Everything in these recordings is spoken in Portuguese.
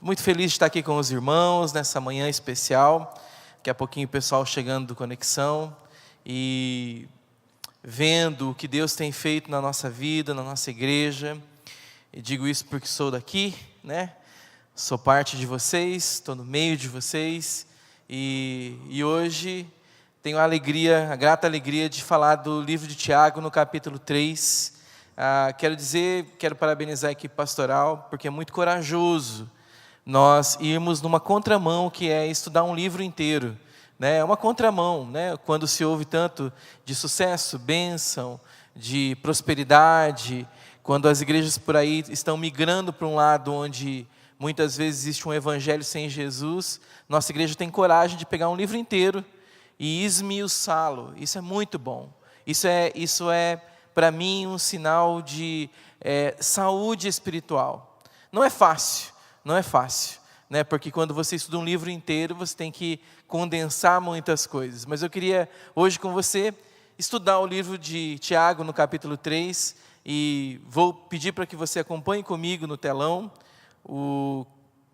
Muito feliz de estar aqui com os irmãos nessa manhã especial. Daqui a pouquinho o pessoal chegando do Conexão e vendo o que Deus tem feito na nossa vida, na nossa igreja. E digo isso porque sou daqui, né? Sou parte de vocês, estou no meio de vocês. E hoje tenho a grata alegria de falar do livro de Tiago no capítulo 3. Quero parabenizar a equipe pastoral, porque é muito corajoso nós irmos numa contramão, que é estudar um livro inteiro, né? É uma contramão, né? Quando se ouve tanto de sucesso, bênção, de prosperidade, quando as igrejas por aí estão migrando para um lado onde muitas vezes existe um evangelho sem Jesus, nossa igreja tem coragem de pegar um livro inteiro e esmiuçá-lo. Isso é muito bom. Isso é para mim um sinal de saúde espiritual. Não é fácil, né? Porque quando você estuda um livro inteiro, você tem que condensar muitas coisas. Mas eu queria hoje com você estudar o livro de Tiago no capítulo 3, e vou pedir para que você acompanhe comigo no telão o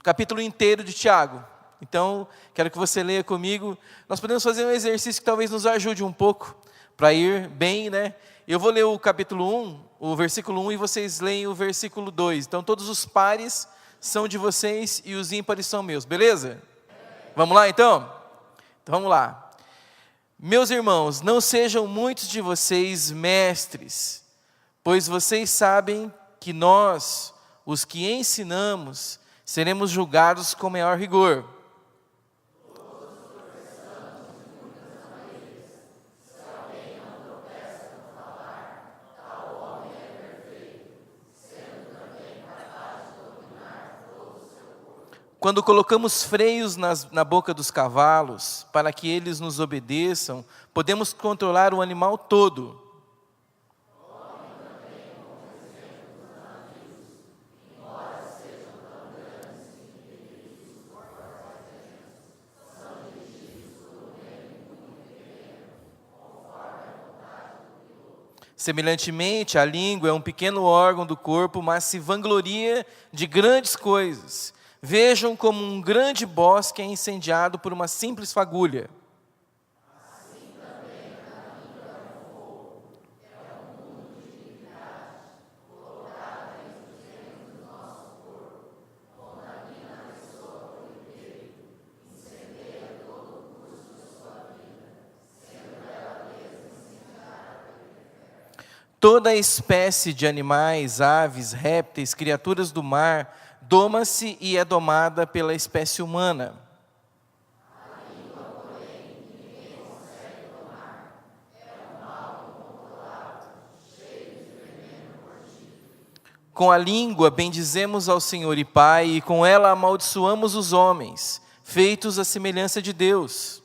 capítulo inteiro de Tiago. Então, quero que você leia comigo. Nós podemos fazer um exercício que talvez nos ajude um pouco para ir bem, né? Eu vou ler o capítulo 1, o versículo 1, e vocês leem o versículo 2. Então, todos os pares são de vocês e os ímpares são meus, beleza? Vamos lá, então? Então, vamos lá. Meus irmãos, não sejam muitos de vocês mestres, pois vocês sabem que nós, os que ensinamos, seremos julgados com maior rigor. Quando colocamos freios na boca dos cavalos, para que eles nos obedeçam, podemos controlar o animal todo. Semelhantemente, a língua é um pequeno órgão do corpo, mas se vangloria de grandes coisas. Vejam como um grande bosque é incendiado por uma simples fagulha. Assim também a língua é um fogo, mundo de iniquidade, colocado entre os membros do nosso corpo, contamina a pessoa por inteiro, incendeia todo o curso de sua vida, sendo ela mesma incendiada pelo inferno. Toda espécie de animais, aves, répteis, criaturas do mar, doma-se e é domada pela espécie humana. A língua, porém, ninguém consegue domar. É um mal incontrolável, cheio de veneno mortífero. Com a língua bendizemos ao Senhor e Pai, e com ela amaldiçoamos os homens, feitos à semelhança de Deus.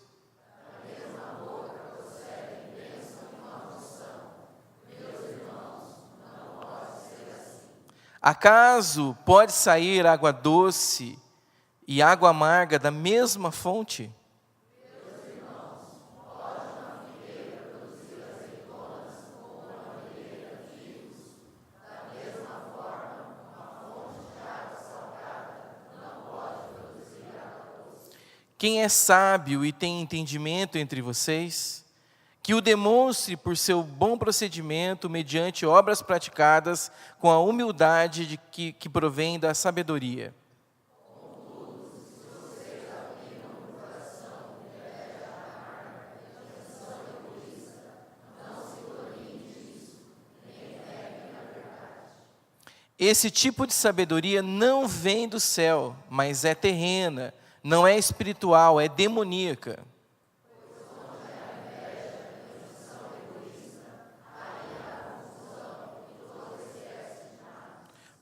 Da mesma boca procedem bênção e maldição. Meus irmãos, não pode ser assim. Acaso pode sair água doce e água amarga da mesma fonte? Meus irmãos, pode uma figueira produzir azeitonas ou uma figueira figos? Da mesma forma, uma fonte de água salgada não pode produzir água doce. Quem é sábio e tem entendimento entre vocês, que o demonstre por seu bom procedimento, mediante obras praticadas, com a humildade que provém da sabedoria. Contudo, se vocês aplicam no coração inveja amarga e ambição egoísta, não se gloriem disso, nem peguem na verdade. Esse tipo de sabedoria não vem do céu, mas é terrena, não é espiritual, é demoníaca.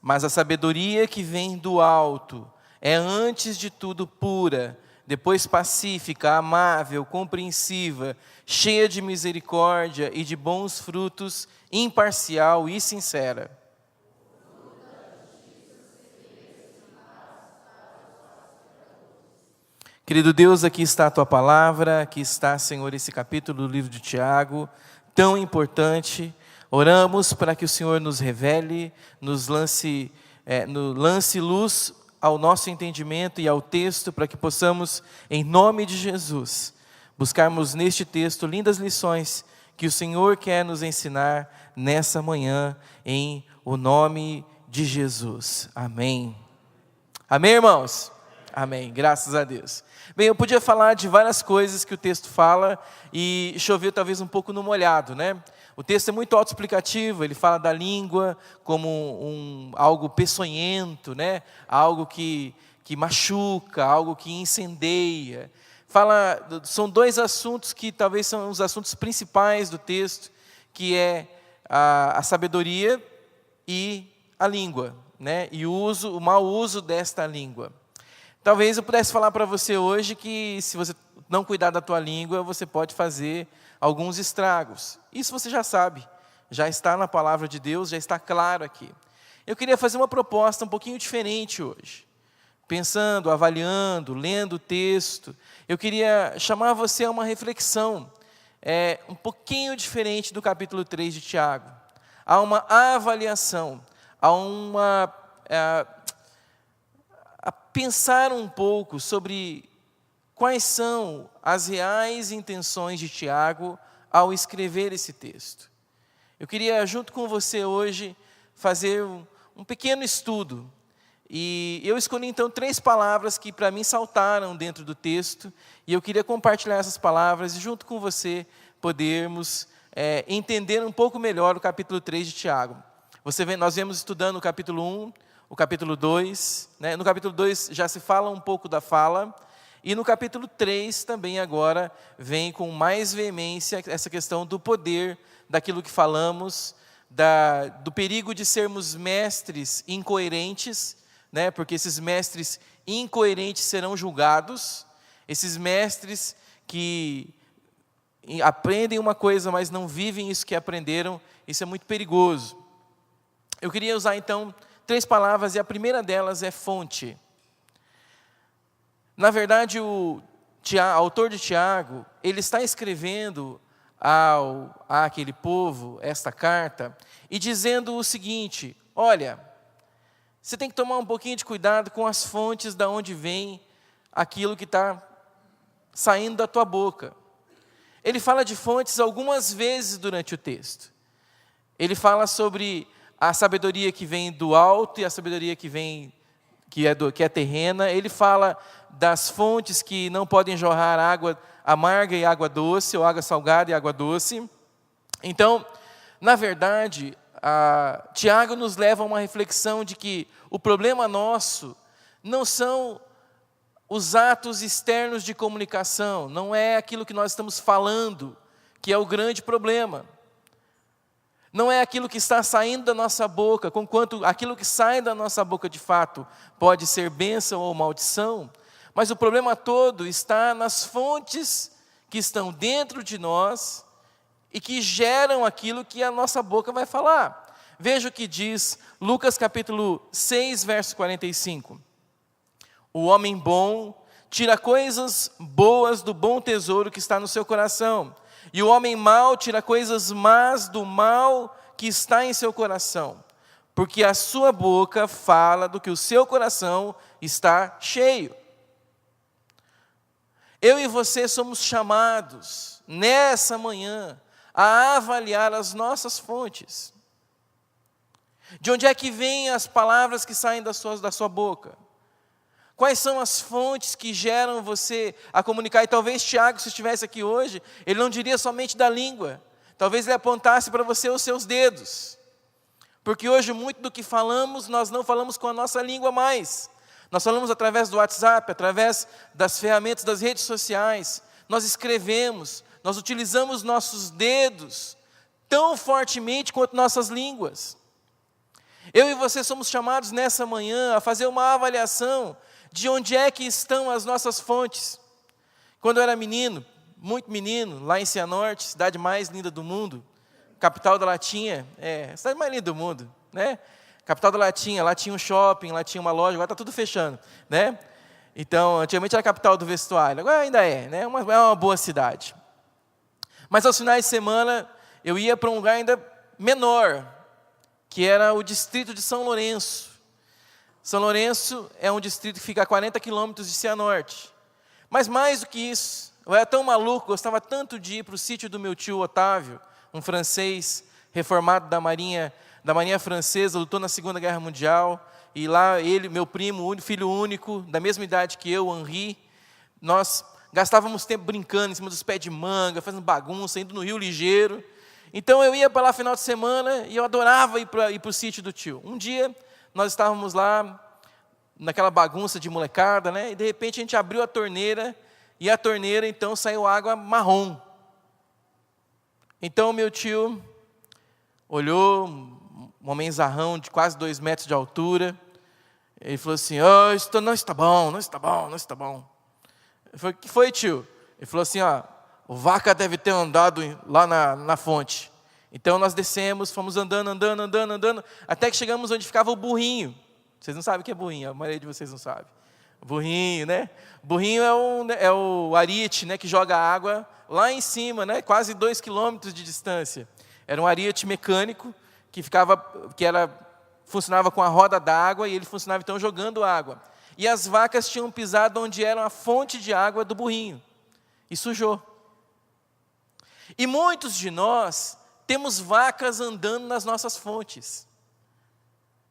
Mas a sabedoria que vem do alto é antes de tudo pura, depois pacífica, amável, compreensiva, cheia de misericórdia e de bons frutos, imparcial e sincera. Querido Deus, aqui está a Tua palavra, aqui está, Senhor, esse capítulo do livro de Tiago, tão importante. Oramos para que o Senhor nos revele, nos lance luz ao nosso entendimento e ao texto, para que possamos, em nome de Jesus, buscarmos neste texto lindas lições que o Senhor quer nos ensinar nessa manhã, em o nome de Jesus. Amém. Amém, irmãos? Amém, graças a Deus. Bem, eu podia falar de várias coisas que o texto fala e chover talvez um pouco no molhado, né? O texto é muito autoexplicativo, ele fala da língua como algo peçonhento, né? Algo que machuca, algo que incendeia. São dois assuntos que talvez são os assuntos principais do texto, que é a sabedoria e a língua, né? E o mau uso desta língua. Talvez eu pudesse falar para você hoje que se você não cuidar da tua língua, você pode fazer alguns estragos. Isso você já sabe, já está na palavra de Deus, já está claro aqui. Eu queria fazer uma proposta um pouquinho diferente hoje. Pensando, avaliando, lendo o texto, eu queria chamar você a uma reflexão um pouquinho diferente do capítulo 3 de Tiago. Há uma avaliação, a pensar um pouco sobre quais são as reais intenções de Tiago ao escrever esse texto. Eu queria, junto com você hoje, fazer um pequeno estudo. E eu escolhi, então, 3 palavras que, para mim, saltaram dentro do texto. E eu queria compartilhar essas palavras e, junto com você, podermos entender um pouco melhor o capítulo 3 de Tiago. Nós vemos estudando o capítulo 1, o capítulo 2, né? No capítulo 2 já se fala um pouco da fala, e no capítulo 3 também agora vem com mais veemência essa questão do poder daquilo que falamos, do perigo de sermos mestres incoerentes, né? Porque esses mestres incoerentes serão julgados, esses mestres que aprendem uma coisa, mas não vivem isso que aprenderam, isso é muito perigoso. Eu queria usar então 3 palavras, e a primeira delas é fonte. Na verdade, o autor de Tiago, ele está escrevendo àquele povo esta carta, e dizendo o seguinte: olha, você tem que tomar um pouquinho de cuidado com as fontes da onde vem aquilo que está saindo da tua boca. Ele fala de fontes algumas vezes durante o texto. Ele fala sobre a sabedoria que vem do alto e a sabedoria que é terrena. Ele fala das fontes que não podem jorrar água amarga e água doce, ou água salgada e água doce. Então, na verdade, Tiago nos leva a uma reflexão de que o problema nosso não são os atos externos de comunicação, não é aquilo que nós estamos falando que é o grande problema. Não é aquilo que está saindo da nossa boca, conquanto aquilo que sai da nossa boca de fato pode ser bênção ou maldição, mas o problema todo está nas fontes que estão dentro de nós e que geram aquilo que a nossa boca vai falar. Veja o que diz Lucas capítulo 6, verso 45. O homem bom tira coisas boas do bom tesouro que está no seu coração, e o homem mau tira coisas más do mal que está em seu coração, porque a sua boca fala do que o seu coração está cheio. Eu e você somos chamados, nessa manhã, a avaliar as nossas fontes. De onde é que vêm as palavras que saem da sua boca? Quais são as fontes que geram você a comunicar? E talvez Tiago, se estivesse aqui hoje, ele não diria somente da língua. Talvez ele apontasse para você os seus dedos. Porque hoje, muito do que falamos, nós não falamos com a nossa língua mais. Nós falamos através do WhatsApp, através das ferramentas das redes sociais. Nós escrevemos, nós utilizamos nossos dedos tão fortemente quanto nossas línguas. Eu e você somos chamados nessa manhã a fazer uma avaliação de onde é que estão as nossas fontes. Quando eu era menino, muito menino, lá em Cianorte, cidade mais linda do mundo, capital da Latinha, a cidade mais linda do mundo, né? Capital da Latinha, lá tinha um shopping, lá tinha uma loja, agora está tudo fechando, né? Então, antigamente era a capital do vestuário, agora ainda né? É uma boa cidade. Mas aos finais de semana, eu ia para um lugar ainda menor, que era o distrito de São Lourenço. São Lourenço é um distrito que fica a 40 quilômetros de Cianorte. Mas mais do que isso, eu era tão maluco, gostava tanto de ir para o sítio do meu tio Otávio, um francês reformado da Marinha Francesa, lutou na Segunda Guerra Mundial, e lá ele, meu primo, filho único, da mesma idade que eu, Henri, nós gastávamos tempo brincando em cima dos pés de manga, fazendo bagunça, indo no Rio Ligeiro. Então eu ia para lá final de semana e eu adorava ir para o sítio do tio. Um dia nós estávamos lá naquela bagunça de molecada, né? E de repente a gente abriu a torneira e a torneira então saiu água marrom. Então meu tio olhou, um homenzarrão de quase 2 metros de altura. Ele falou assim: "Oh, isso não está bom, não está bom, não está bom." Eu falei: "O que foi, tio?" Ele falou assim: "Ó, o vaca deve ter andado lá na fonte." Então nós descemos, fomos andando, até que chegamos onde ficava o burrinho. Vocês não sabem o que é burrinho, a maioria de vocês não sabe. Burrinho, né? Burrinho é o ariete, né, que joga água lá em cima, né, quase 2 quilômetros de distância. Era um ariete mecânico que funcionava com a roda d'água e ele funcionava então jogando água. E as vacas tinham pisado onde era a fonte de água do burrinho. E sujou. E muitos de nós temos vacas andando nas nossas fontes.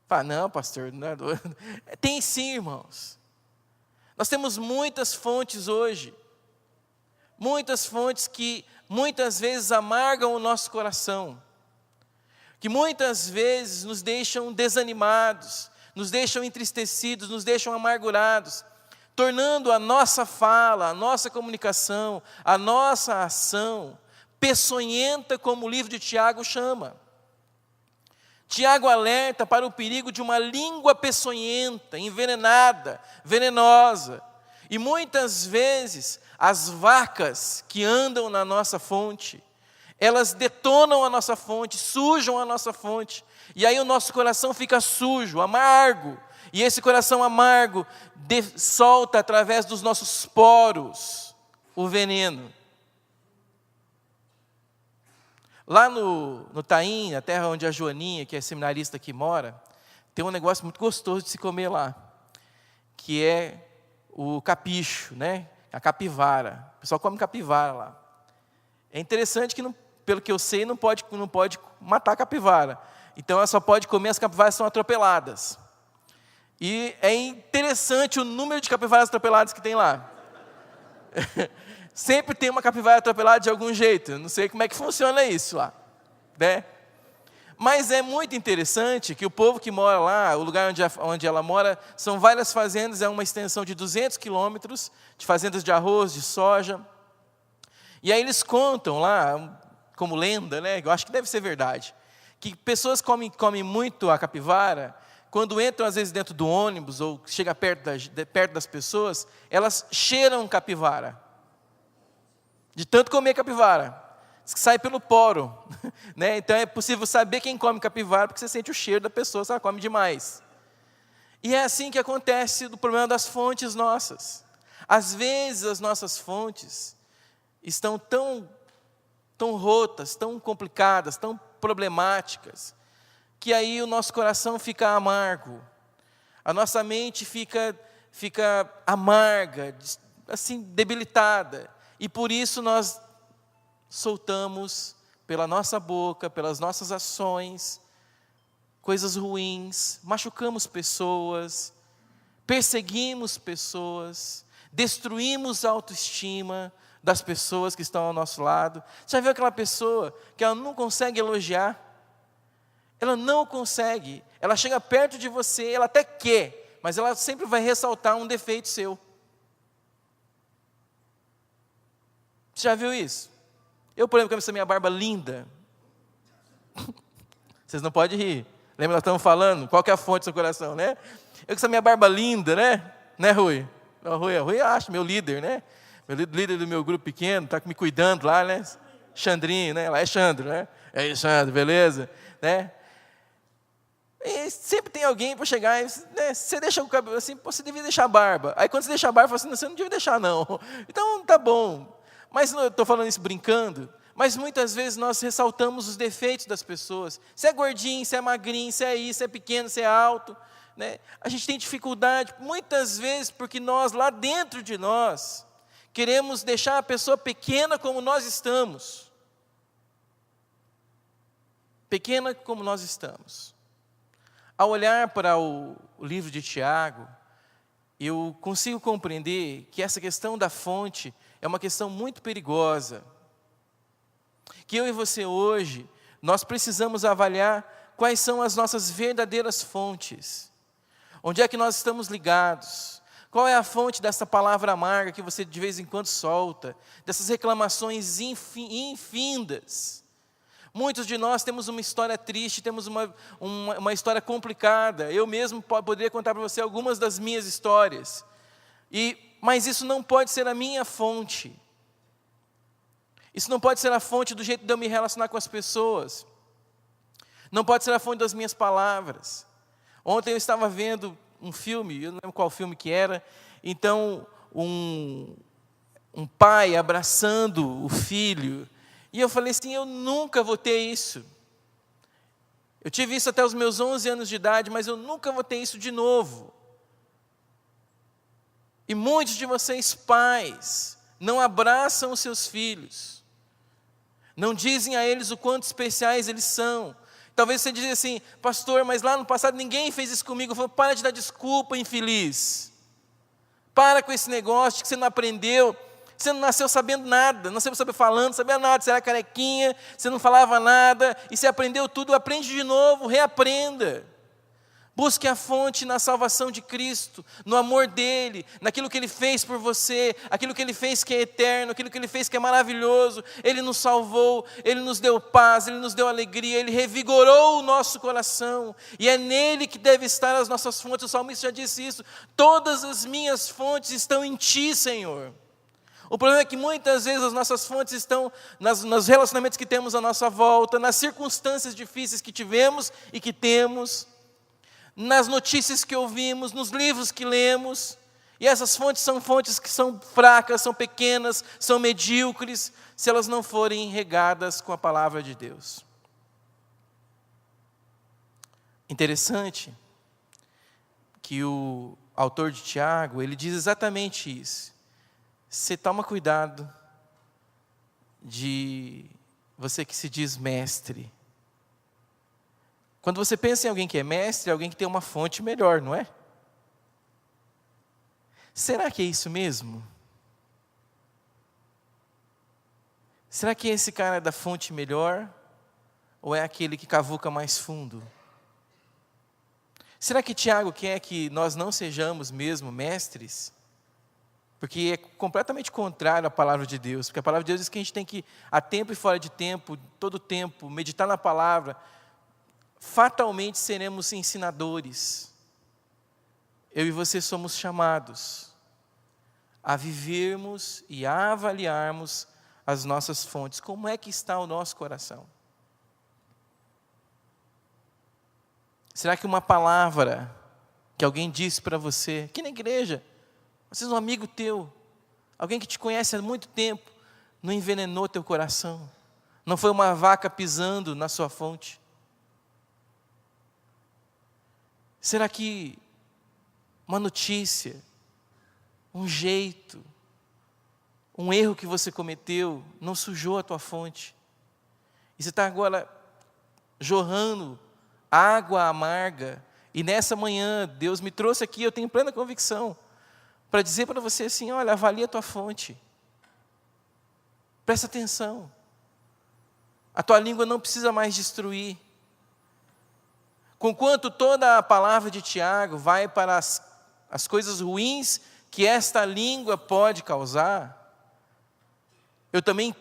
Fala: "Não, pastor, não é doido." Tem sim, irmãos. Nós temos muitas fontes hoje. Muitas fontes que muitas vezes amargam o nosso coração. Que muitas vezes nos deixam desanimados, nos deixam entristecidos, nos deixam amargurados, tornando a nossa fala, a nossa comunicação, a nossa ação peçonhenta, como o livro de Tiago chama. Tiago alerta para o perigo de uma língua peçonhenta, envenenada, venenosa. E muitas vezes as vacas que andam na nossa fonte, elas detonam a nossa fonte, sujam a nossa fonte. E aí o nosso coração fica sujo, amargo. E esse coração amargo solta através dos nossos poros o veneno. Lá no Taim, na terra onde a Joaninha, que é seminarista aqui, mora, tem um negócio muito gostoso de se comer lá, que é o capicho, né? A capivara. O pessoal come capivara lá. É interessante que, pelo que eu sei, não pode matar a capivara. Então ela só pode comer as capivaras que são atropeladas. E é interessante o número de capivaras atropeladas que tem lá. Sempre tem uma capivara atropelada de algum jeito. Eu não sei como é que funciona isso lá, né? Mas é muito interessante que o povo que mora lá, o lugar onde ela mora, são várias fazendas, é uma extensão de 200 quilômetros, de fazendas de arroz, de soja. E aí eles contam lá, como lenda, né? Eu acho que deve ser verdade, que pessoas comem muito a capivara, quando entram às vezes dentro do ônibus, ou chega perto das pessoas, elas cheiram capivara. De tanto comer capivara, diz que sai pelo poro, né? Então é possível saber quem come capivara, porque você sente o cheiro da pessoa se ela come demais. E é assim que acontece do problema das fontes nossas. Às vezes as nossas fontes estão tão rotas, tão complicadas, tão problemáticas, que aí o nosso coração fica amargo, a nossa mente fica amarga, assim, debilitada. E por isso nós soltamos pela nossa boca, pelas nossas ações, coisas ruins, machucamos pessoas, perseguimos pessoas, destruímos a autoestima das pessoas que estão ao nosso lado. Já viu aquela pessoa que ela não consegue elogiar? Ela não consegue, ela chega perto de você, ela até quer, mas ela sempre vai ressaltar um defeito seu. Você já viu isso? Eu, por exemplo, com essa minha barba linda. Vocês não podem rir. Lembra, nós estamos falando? Qual que é a fonte do seu coração, né? Eu com essa minha barba linda, né? Né, Rui? Não, Rui acho, meu líder, né? Meu líder do meu grupo pequeno, está me cuidando lá, né? Xandrinho, né? Lá é Xandro, né? É aí, Xandro, beleza? Né? E sempre tem alguém para chegar e, né, você deixa o cabelo assim, você devia deixar a barba. Aí quando você deixa a barba, você fala assim, você não devia deixar não. Então, tá bom. Mas eu estou falando isso brincando, mas muitas vezes nós ressaltamos os defeitos das pessoas. Se é gordinho, se é magrinho, se é isso, se é pequeno, se é alto. né? A gente tem dificuldade, muitas vezes, porque nós, lá dentro de nós, queremos deixar a pessoa pequena como nós estamos. Pequena como nós estamos. Ao olhar para o livro de Tiago, eu consigo compreender que essa questão da fonte é uma questão muito perigosa. Que eu e você hoje, nós precisamos avaliar quais são as nossas verdadeiras fontes. Onde é que nós estamos ligados? Qual é a fonte dessa palavra amarga que você de vez em quando solta? Dessas reclamações infindas. Muitos de nós temos uma história triste, temos uma história complicada. Eu mesmo poderia contar para você algumas das minhas histórias. Mas isso não pode ser a minha fonte. Isso não pode ser a fonte do jeito de eu me relacionar com as pessoas. Não pode ser a fonte das minhas palavras. Ontem eu estava vendo um filme, eu não lembro qual filme que era. Então, um pai abraçando o filho. E eu falei assim, eu nunca vou ter isso. Eu tive isso até os meus 11 anos de idade, mas eu nunca vou ter isso de novo. E muitos de vocês, pais, não abraçam os seus filhos. Não dizem a eles o quanto especiais eles são. Talvez você diga assim, pastor, mas lá no passado ninguém fez isso comigo. Eu falo, para de dar desculpa, infeliz. Para com esse negócio de que você não aprendeu. Você não nasceu sabendo nada, não sabia falando, não sabia nada, você era carequinha, você não falava nada, e você aprendeu tudo, aprende de novo, reaprenda. Busque a fonte na salvação de Cristo, no amor dEle, naquilo que Ele fez por você, aquilo que Ele fez que é eterno, aquilo que Ele fez que é maravilhoso. Ele nos salvou, Ele nos deu paz, Ele nos deu alegria, Ele revigorou o nosso coração, e é nele que devem estar as nossas fontes. O salmista já disse isso, todas as minhas fontes estão em Ti, Senhor. O problema é que muitas vezes as nossas fontes estão nos relacionamentos que temos à nossa volta, nas circunstâncias difíceis que tivemos e que temos, nas notícias que ouvimos, nos livros que lemos, e essas fontes são fontes que são fracas, são pequenas, são medíocres, se elas não forem regadas com a palavra de Deus. Interessante que o autor de Tiago, ele diz exatamente isso. Você toma cuidado de você que se diz mestre. Quando você pensa em alguém que é mestre, é alguém que tem uma fonte melhor, não é? Será que é isso mesmo? Será que esse cara é da fonte melhor? Ou é aquele que cavuca mais fundo? Será que Tiago quer que nós não sejamos mesmo mestres? Porque é completamente contrário à palavra de Deus. Porque a palavra de Deus diz que a gente tem que, a tempo e fora de tempo, todo tempo, meditar na palavra. Fatalmente seremos ensinadores. Eu e você somos chamados a vivermos e a avaliarmos as nossas fontes. Como é que está o nosso coração? Será que uma palavra que alguém disse para você, aqui na igreja, às vezes um amigo teu, alguém que te conhece há muito tempo, não envenenou teu coração? Não foi uma vaca pisando na sua fonte? Será que uma notícia, um jeito, um erro que você cometeu, não sujou a tua fonte? E você está agora jorrando água amarga, e nessa manhã Deus me trouxe aqui, eu tenho plena convicção, para dizer para você assim, olha, avalia a tua fonte. Presta atenção. A tua língua não precisa mais destruir. Conquanto toda a palavra de Tiago vai para as coisas ruins que esta língua pode causar, eu também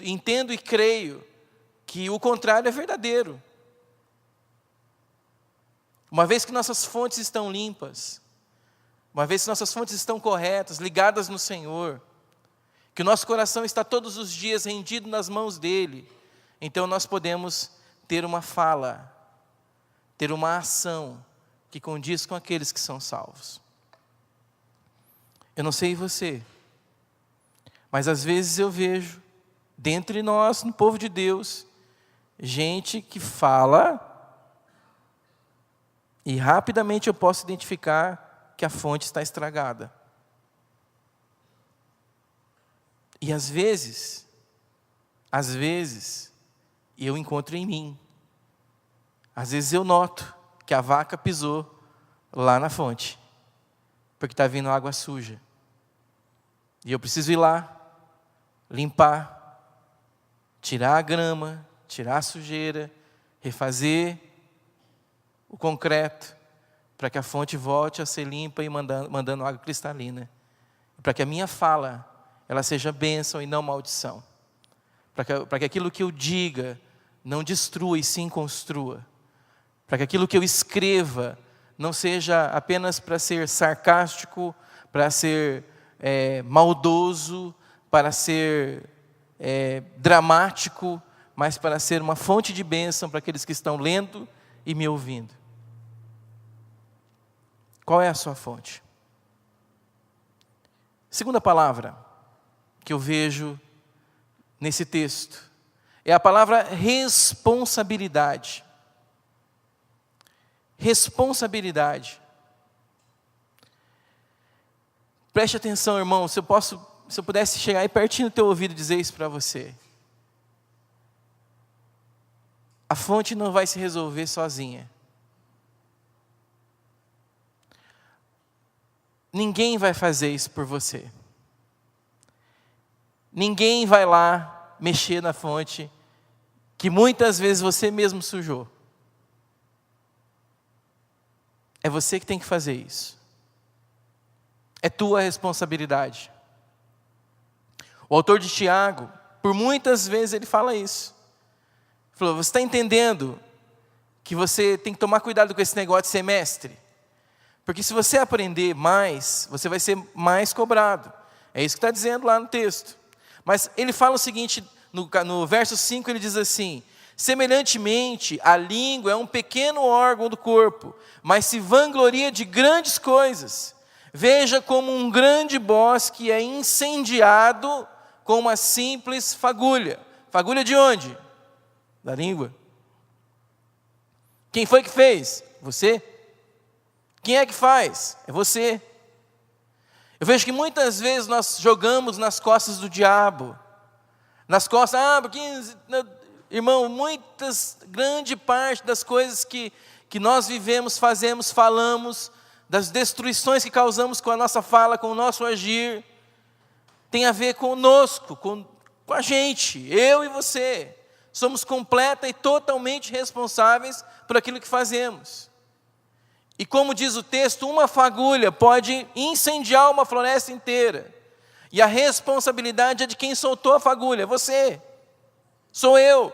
entendo e creio que o contrário é verdadeiro. Uma vez que nossas fontes estão limpas, uma vez que nossas fontes estão corretas, ligadas no Senhor, que o nosso coração está todos os dias rendido nas mãos dEle, então nós podemos ter uma fala, ter uma ação que condiz com aqueles que são salvos. Eu não sei você, mas às vezes eu vejo, dentre nós, no povo de Deus, gente que fala E rapidamente eu posso identificar que a fonte está estragada. E às vezes, eu encontro em mim. Às vezes eu noto que a vaca pisou lá na fonte, porque está vindo água suja. E eu preciso ir lá, limpar, tirar a grama, tirar a sujeira, refazer o concreto, para que a fonte volte a ser limpa e mandando água cristalina. Para que a minha fala, ela seja bênção e não maldição. Para que aquilo que eu diga não destrua e sim construa. Para que aquilo que eu escreva não seja apenas para ser sarcástico, para ser maldoso, para ser dramático, mas para ser uma fonte de bênção para aqueles que estão lendo e me ouvindo. Qual é a sua fonte? Segunda palavra que eu vejo nesse texto é a palavra responsabilidade. Responsabilidade. Preste atenção, irmão, se eu pudesse chegar aí pertinho do teu ouvido e dizer isso para você. A fonte não vai se resolver sozinha. Ninguém vai fazer isso por você. Ninguém vai lá mexer na fonte que muitas vezes você mesmo sujou. É você que tem que fazer isso. É tua responsabilidade. O autor de Tiago, por muitas vezes ele fala isso. Ele falou, você está entendendo que você tem que tomar cuidado com esse negócio de semestre? Porque se você aprender mais, você vai ser mais cobrado. É isso que está dizendo lá no texto. Mas ele fala o seguinte, no verso 5 ele diz assim, semelhantemente, a língua é um pequeno órgão do corpo, mas se vangloria de grandes coisas. Veja como um grande bosque é incendiado com uma simples fagulha. Fagulha de onde? Da língua. Quem foi que fez? Você. Quem é que faz? É você. Eu vejo que muitas vezes nós jogamos nas costas do diabo. Nas costas, porque, irmão, grande parte das coisas que nós vivemos, fazemos, falamos, das destruições que causamos com a nossa fala, com o nosso agir, tem a ver conosco, com a gente, eu e você. Somos completa e totalmente responsáveis por aquilo que fazemos. E como diz o texto, uma fagulha pode incendiar uma floresta inteira. E a responsabilidade é de quem soltou a fagulha, é você, sou eu.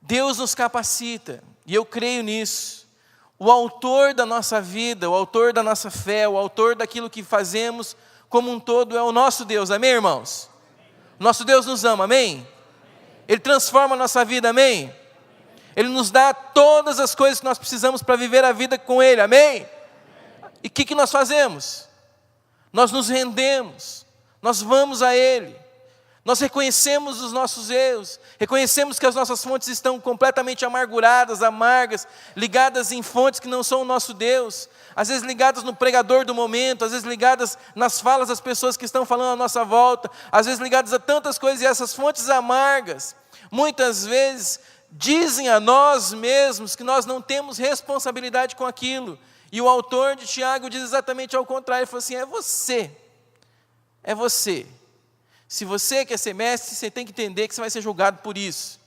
Deus nos capacita, e eu creio nisso. O autor da nossa vida, o autor da nossa fé, o autor daquilo que fazemos como um todo é o nosso Deus, amém, irmãos? Nosso Deus nos ama, amém? Ele transforma a nossa vida, amém? Ele nos dá todas as coisas que nós precisamos para viver a vida com Ele, amém? E o que nós fazemos? Nós nos rendemos, nós vamos a Ele, nós reconhecemos os nossos erros, reconhecemos que as nossas fontes estão completamente amarguradas, amargas, ligadas em fontes que não são o nosso Deus, às vezes ligadas no pregador do momento, às vezes ligadas nas falas das pessoas que estão falando à nossa volta, às vezes ligadas a tantas coisas, e essas fontes amargas, muitas vezes dizem a nós mesmos que nós não temos responsabilidade com aquilo. E o autor de Tiago diz exatamente ao contrário, ele falou assim, é você. Se você quer ser mestre, você tem que entender que você vai ser julgado por isso.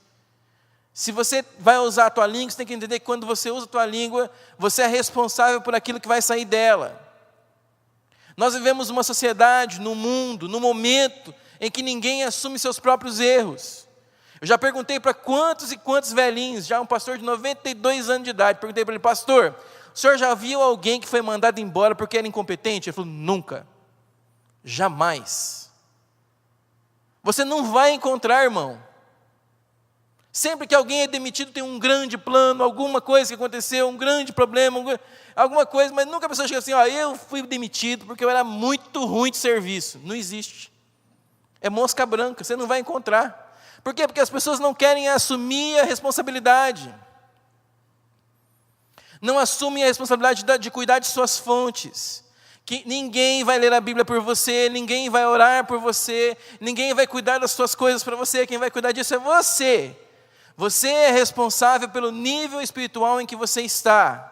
Se você vai usar a tua língua, você tem que entender que quando você usa a tua língua, você é responsável por aquilo que vai sair dela. Nós vivemos uma sociedade, no mundo, no momento em que ninguém assume seus próprios erros. Eu já perguntei para quantos e quantos velhinhos, já um pastor de 92 anos de idade, perguntei para ele, pastor, o senhor já viu alguém que foi mandado embora porque era incompetente? Ele falou, nunca, jamais. Você não vai encontrar, irmão. Sempre que alguém é demitido tem um grande plano, alguma coisa que aconteceu, um grande problema, alguma coisa, mas nunca a pessoa chega assim, eu fui demitido porque eu era muito ruim de serviço. Não existe. É mosca branca, você não vai encontrar. Por quê? Porque as pessoas não querem assumir a responsabilidade. Não assumem a responsabilidade de cuidar de suas fontes. Que ninguém vai ler a Bíblia por você, ninguém vai orar por você, ninguém vai cuidar das suas coisas para você, quem vai cuidar disso é você. Você é responsável pelo nível espiritual em que você está.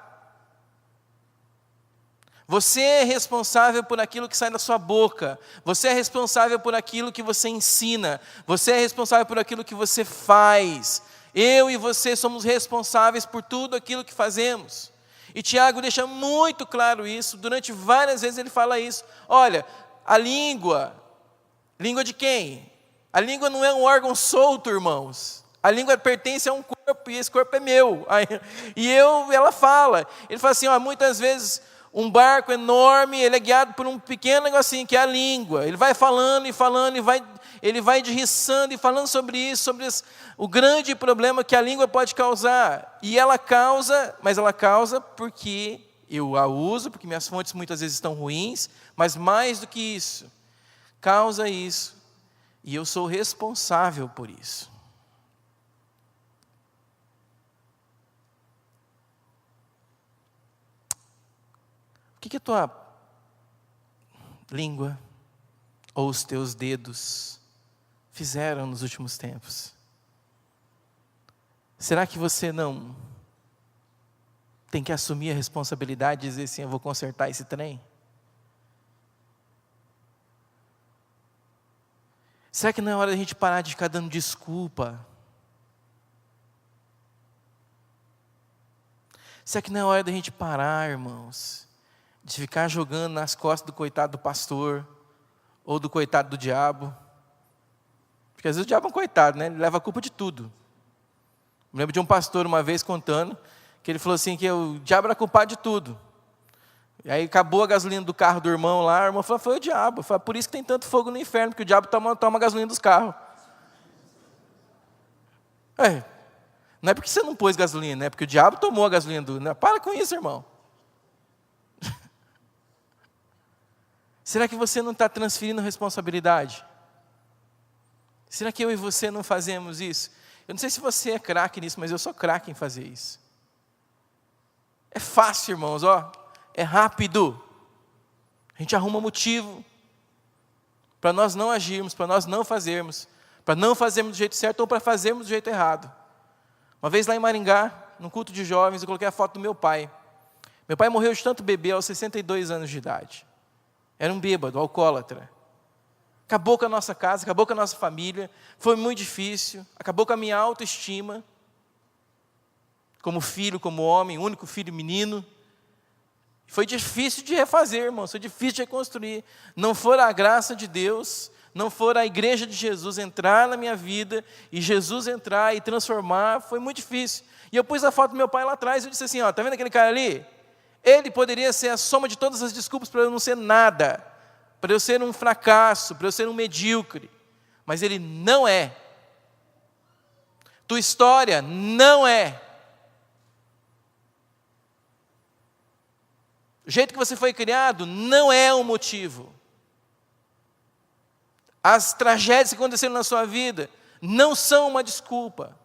Você é responsável por aquilo que sai da sua boca. Você é responsável por aquilo que você ensina. Você é responsável por aquilo que você faz. Eu e você somos responsáveis por tudo aquilo que fazemos. E Tiago deixa muito claro isso, durante várias vezes ele fala isso. Olha, a língua de quem? A língua não é um órgão solto, irmãos. A língua pertence a um corpo, e esse corpo é meu. Ela fala, ele fala assim, ó, muitas vezes um barco enorme, ele é guiado por um pequeno negocinho, que é a língua. Ele vai falando e falando, ele vai derriçando e falando sobre isso, o grande problema que a língua pode causar. E ela causa, mas ela causa porque eu a uso, porque minhas fontes muitas vezes estão ruins, mas mais do que isso, causa isso. E eu sou responsável por isso. O que a tua língua ou os teus dedos fizeram nos últimos tempos? Será que você não tem que assumir a responsabilidade e dizer assim, eu vou consertar esse trem? Será que não é hora da gente parar de ficar dando desculpa? Será que não é hora da gente parar, irmãos, de ficar jogando nas costas do coitado do pastor, ou do coitado do diabo? Porque às vezes o diabo é um coitado, né? Ele leva a culpa de tudo. Me lembro de um pastor uma vez contando, que ele falou assim, que o diabo era culpado de tudo. E aí acabou a gasolina do carro do irmão lá, o irmão falou, foi o diabo. Falei, por isso que tem tanto fogo no inferno, porque o diabo toma a gasolina dos carros. Não é porque você não pôs gasolina, é porque o diabo tomou a gasolina do... Não, para com isso, irmão. Será que você não está transferindo responsabilidade? Será que eu e você não fazemos isso? Eu não sei se você é craque nisso, mas eu sou craque em fazer isso. É fácil, irmãos, ó. É rápido. A gente arruma motivo para nós não agirmos, para nós não fazermos, para não fazermos do jeito certo ou para fazermos do jeito errado. Uma vez lá em Maringá, num culto de jovens, eu coloquei a foto do meu pai. Meu pai morreu de tanto beber aos 62 anos de idade. Era um bêbado, alcoólatra. Acabou com a nossa casa, acabou com a nossa família. Foi muito difícil. Acabou com a minha autoestima. Como filho, como homem, único filho menino. Foi difícil de refazer, irmãos. Foi difícil de reconstruir. Não for a graça de Deus, não for a igreja de Jesus entrar na minha vida, e Jesus entrar e transformar, foi muito difícil. E eu pus a foto do meu pai lá atrás e eu disse assim, ó, tá vendo aquele cara ali? Ele poderia ser a soma de todas as desculpas para eu não ser nada, para eu ser um fracasso, para eu ser um medíocre. Mas ele não é. Tua história não é. O jeito que você foi criado não é um motivo. As tragédias que aconteceram na sua vida não são uma desculpa.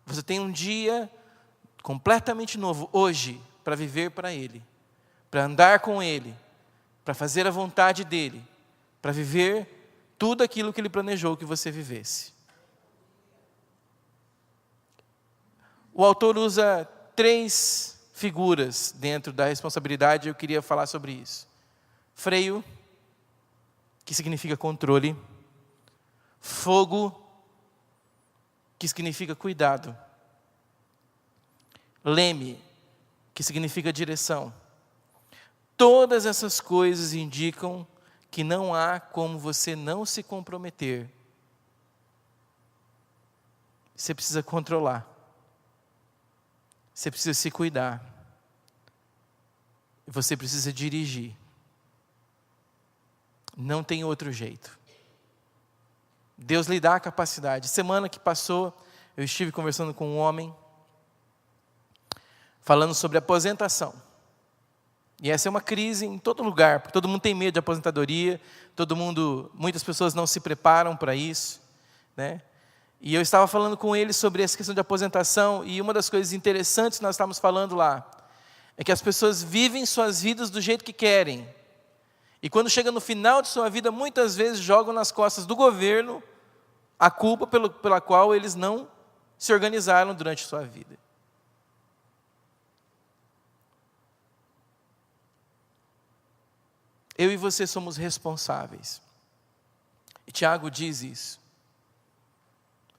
Você tem um dia completamente novo, hoje, para viver para Ele, para andar com Ele, para fazer a vontade dEle, para viver tudo aquilo que Ele planejou que você vivesse. O autor usa 3 figuras dentro da responsabilidade, eu queria falar sobre isso. Freio, que significa controle. Fogo, que significa cuidado. Leme, que significa direção. Todas essas coisas indicam que não há como você não se comprometer. Você precisa controlar. Você precisa se cuidar. Você precisa dirigir. Não tem outro jeito. Deus lhe dá a capacidade. Semana que passou, eu estive conversando com um homem, falando sobre aposentação. E essa é uma crise em todo lugar, porque todo mundo tem medo de aposentadoria, muitas pessoas não se preparam para isso, né? E eu estava falando com ele sobre essa questão de aposentação, e uma das coisas interessantes que nós estávamos falando lá, é que as pessoas vivem suas vidas do jeito que querem. E quando chega no final de sua vida, muitas vezes jogam nas costas do governo a culpa pela qual eles não se organizaram durante sua vida. Eu e você somos responsáveis. E Tiago diz isso.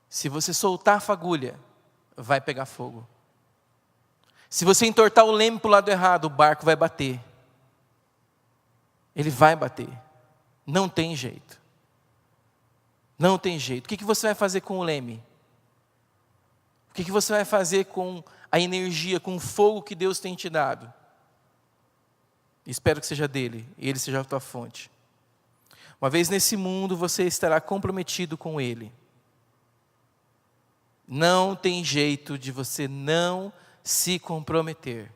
Se você soltar a fagulha, vai pegar fogo. Se você entortar o leme para o lado errado, o barco vai bater. Ele vai bater. Não tem jeito. Não tem jeito. O que você vai fazer com o leme? O que você vai fazer com a energia, com o fogo que Deus tem te dado? Espero que seja dele, e ele seja a tua fonte. Uma vez nesse mundo, você estará comprometido com ele. Não tem jeito de você não se comprometer.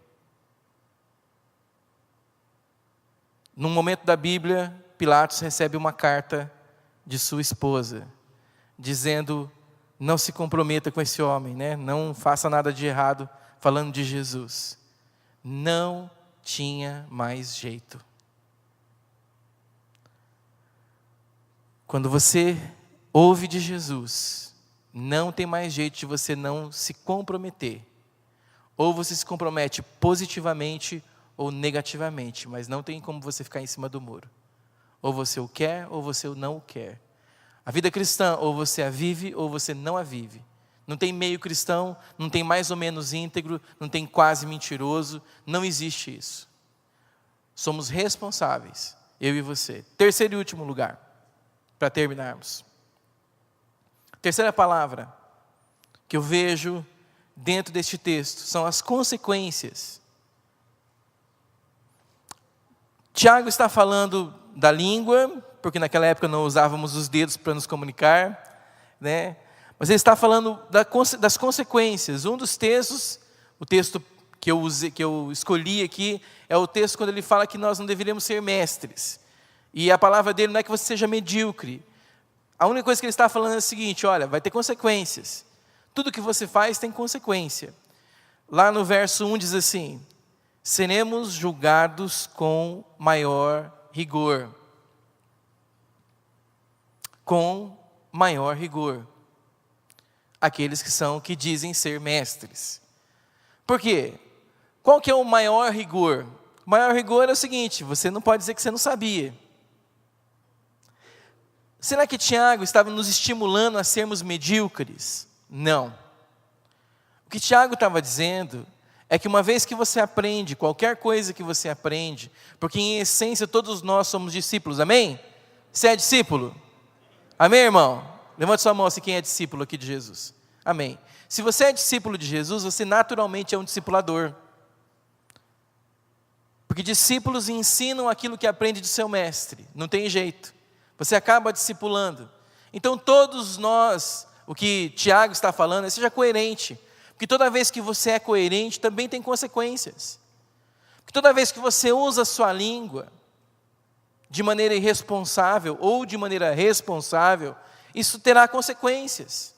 Num momento da Bíblia, Pilatos recebe uma carta de sua esposa, dizendo: não se comprometa com esse homem, né? Não faça nada de errado, falando de Jesus. Não tinha mais jeito. Quando você ouve de Jesus, não tem mais jeito de você não se comprometer. Ou você se compromete positivamente ou negativamente, mas não tem como você ficar em cima do muro. Ou você o quer ou você não o quer. A vida cristã, ou você a vive ou você não a vive. Não tem meio cristão, não tem mais ou menos íntegro, não tem quase mentiroso, não existe isso. Somos responsáveis, eu e você. Terceiro e último lugar, para terminarmos. Terceira palavra que eu vejo dentro deste texto são as consequências. Tiago está falando da língua, porque naquela época não usávamos os dedos para nos comunicar, né? Mas ele está falando das consequências. Um dos textos, o texto que eu escolhi aqui, é o texto quando ele fala que nós não deveríamos ser mestres. E a palavra dele não é que você seja medíocre. A única coisa que ele está falando é o seguinte: olha, vai ter consequências. Tudo que você faz tem consequência. Lá no verso 1 diz assim: seremos julgados com maior rigor. Com maior rigor. Aqueles que dizem ser mestres. Por quê? Qual que é o maior rigor? O maior rigor é o seguinte: você não pode dizer que você não sabia. Será que Tiago estava nos estimulando a sermos medíocres? Não. O que Tiago estava dizendo é que uma vez que você aprende, qualquer coisa que você aprende, porque em essência todos nós somos discípulos, amém? Você é discípulo? Amém, irmão? Levante sua mão se quem é discípulo aqui de Jesus. Amém. Se você é discípulo de Jesus, você naturalmente é um discipulador. Porque discípulos ensinam aquilo que aprende de seu mestre, não tem jeito. Você acaba discipulando. Então todos nós, o que Tiago está falando é: seja coerente. Porque toda vez que você é coerente, também tem consequências. Porque toda vez que você usa a sua língua de maneira irresponsável ou de maneira responsável, isso terá consequências.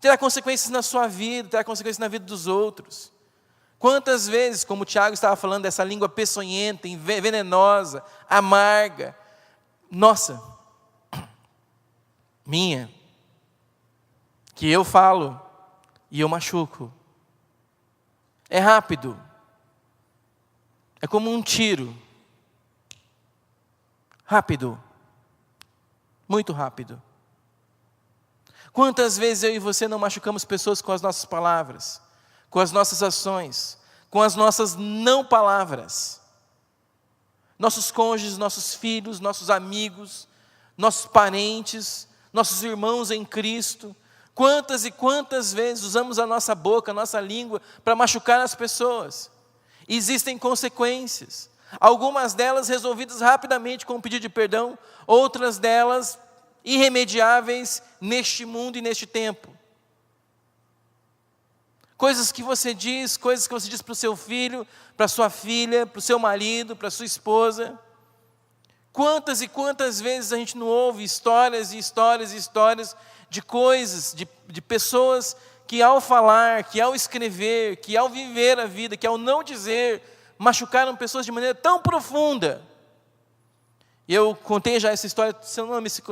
Terá consequências na sua vida, terá consequências na vida dos outros. Quantas vezes, como o Tiago estava falando, dessa língua peçonhenta, venenosa, amarga, nossa, minha, que eu falo e eu machuco. É rápido. É como um tiro. Rápido. Muito rápido. Quantas vezes eu e você não machucamos pessoas com as nossas palavras, com as nossas ações, com as nossas não palavras? Nossos cônjuges, nossos filhos, nossos amigos, nossos parentes, nossos irmãos em Cristo. Quantas e quantas vezes usamos a nossa boca, a nossa língua para machucar as pessoas? Existem consequências. Algumas delas resolvidas rapidamente com um pedido de perdão, outras delas irremediáveis neste mundo e neste tempo. Coisas que você diz para o seu filho, para a sua filha, para o seu marido, para a sua esposa. Quantas e quantas vezes a gente não ouve histórias e histórias e histórias de coisas, de pessoas que ao falar, que ao escrever, que ao viver a vida, que ao não dizer, machucaram pessoas de maneira tão profunda. E eu contei já essa história,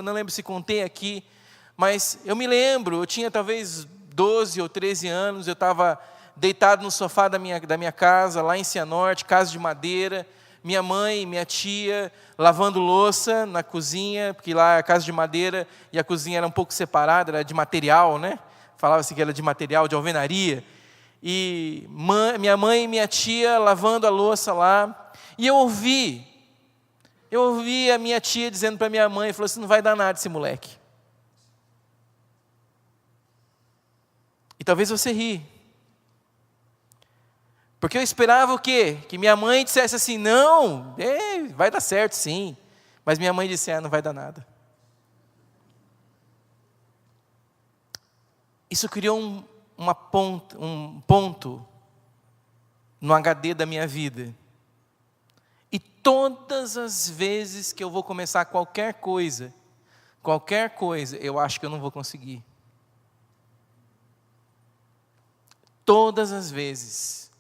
não lembro se contei aqui, mas eu me lembro, eu tinha talvez 12 ou 13 anos, eu estava deitado no sofá da minha casa, lá em Cianorte, casa de madeira, minha mãe e minha tia lavando louça na cozinha, porque lá é casa de madeira e a cozinha era um pouco separada, era de material, né? Falava-se que era de material, de alvenaria. E minha mãe e minha tia lavando a louça lá, e eu ouvi a minha tia dizendo para minha mãe, falou assim, não vai dar nada esse moleque. E talvez você ri. Porque eu esperava o quê? Que minha mãe dissesse assim, não, vai dar certo sim. Mas minha mãe disse, não vai dar nada. Isso criou um ponto no HD da minha vida. E todas as vezes que eu vou começar qualquer coisa, eu acho que eu não vou conseguir. Todas as vezes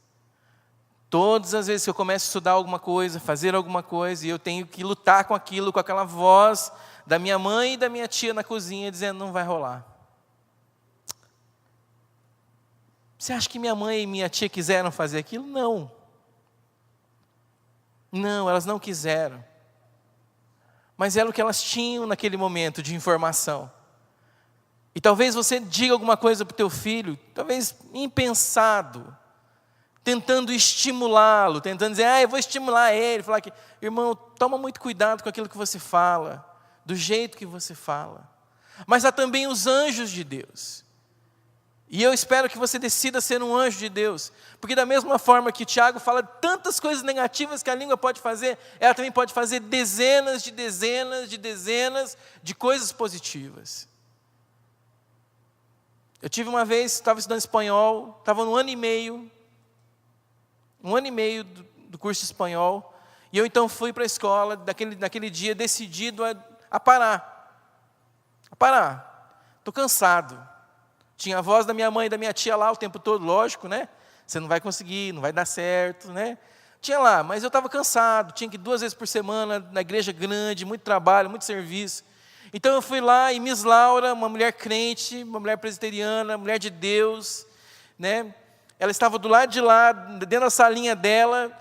que eu começo a estudar alguma coisa, fazer alguma coisa, e eu tenho que lutar com aquilo, com aquela voz da minha mãe e da minha tia na cozinha, dizendo, não vai rolar. Você acha que minha mãe e minha tia quiseram fazer aquilo? Não. Não, elas não quiseram. Mas era o que elas tinham naquele momento de informação. E talvez você diga alguma coisa para o teu filho, talvez impensado, tentando estimulá-lo, tentando dizer, eu vou estimular ele, falar que, irmão, toma muito cuidado com aquilo que você fala, do jeito que você fala. Mas há também os anjos de Deus. E eu espero que você decida ser um anjo de Deus, porque da mesma forma que Tiago fala tantas coisas negativas que a língua pode fazer, ela também pode fazer dezenas de coisas positivas. Eu tive uma vez, estava estudando espanhol, estava no ano e meio do curso de espanhol, e eu então fui para a escola, naquele dia, decidido a parar. Estou cansado. Tinha a voz da minha mãe e da minha tia lá o tempo todo, lógico, né? Você não vai conseguir, não vai dar certo, né? Tinha lá, mas eu estava cansado, tinha que ir 2 vezes por semana na igreja grande, muito trabalho, muito serviço. Então eu fui lá e Miss Laura, uma mulher crente, uma mulher presbiteriana, mulher de Deus, né? Ela estava do lado de lá, dentro da salinha dela,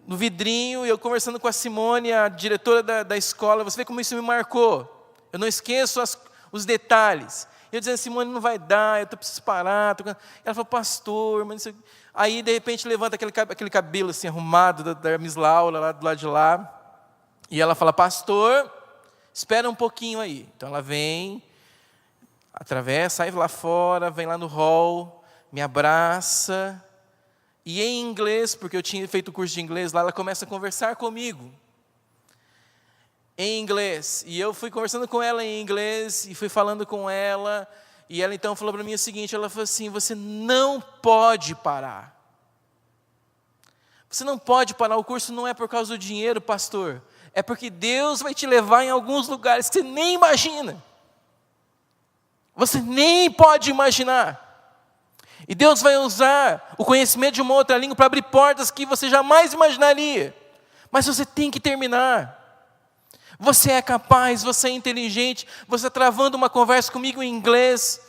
no vidrinho, e eu conversando com a Simone, a diretora da escola. Você vê como isso me marcou. Eu não esqueço os detalhes. Eu dizia, Simone, não vai dar, eu preciso parar. Ela falou, pastor, mas isso... Aí, de repente, levanta aquele cabelo assim, arrumado da Miss Laura, lá do lado de lá. E ela fala, pastor, espera um pouquinho aí. Então, ela vem, atravessa, sai lá fora, vem lá no hall, me abraça, e em inglês, porque eu tinha feito o curso de inglês lá, ela começa a conversar comigo, em inglês, e eu fui conversando com ela em inglês, e fui falando com ela, e ela então falou para mim o seguinte, ela falou assim, você não pode parar, o curso não é por causa do dinheiro, pastor, é porque Deus vai te levar em alguns lugares que você nem imagina, você nem pode imaginar, e Deus vai usar o conhecimento de uma outra língua para abrir portas que você jamais imaginaria. Mas você tem que terminar. Você é capaz, você é inteligente, você está travando uma conversa comigo em inglês.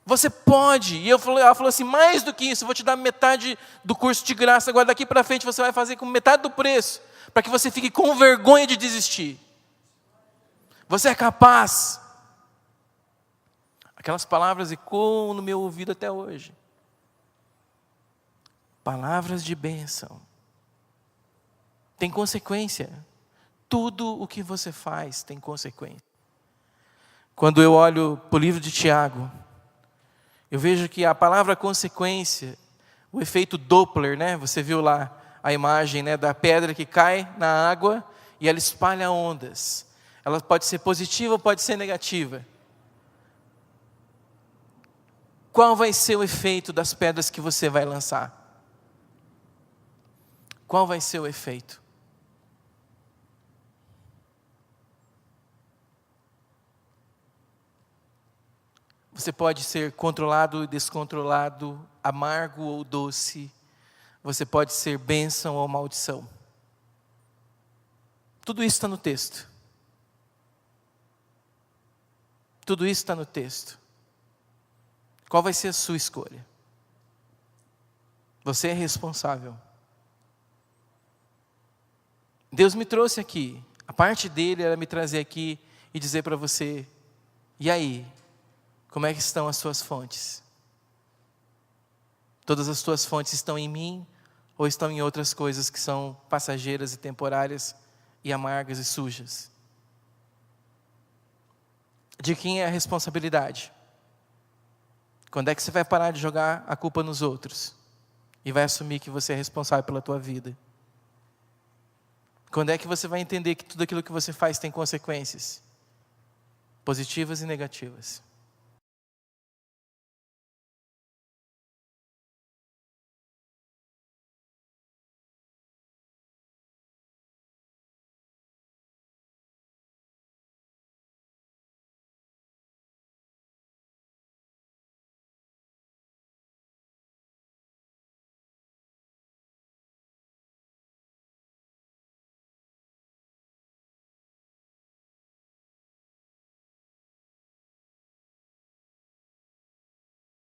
Você pode. E ela falou assim, mais do que isso, eu vou te dar metade do curso de graça. Agora daqui para frente você vai fazer com metade do preço, para que você fique com vergonha de desistir. Você é capaz. Aquelas palavras ecoam no meu ouvido até hoje. Palavras de bênção. Tem consequência. Tudo o que você faz tem consequência. Quando eu olho para o livro de Tiago, eu vejo que a palavra consequência, o efeito Doppler, né? Você viu lá a imagem, né, da pedra que cai na água e ela espalha ondas. Ela pode ser positiva ou pode ser negativa. Qual vai ser o efeito das pedras que você vai lançar? Qual vai ser o efeito? Você pode ser controlado e descontrolado, amargo ou doce. Você pode ser bênção ou maldição. Tudo isso está no texto. Tudo isso está no texto. Qual vai ser a sua escolha? Você é responsável. Deus me trouxe aqui. A parte dele era me trazer aqui e dizer para você: e aí? Como é que estão as suas fontes? Todas as tuas fontes estão em mim ou estão em outras coisas que são passageiras e temporárias e amargas e sujas? De quem é a responsabilidade? Quando é que você vai parar de jogar a culpa nos outros e vai assumir que você é responsável pela tua vida? Quando é que você vai entender que tudo aquilo que você faz tem consequências positivas e negativas?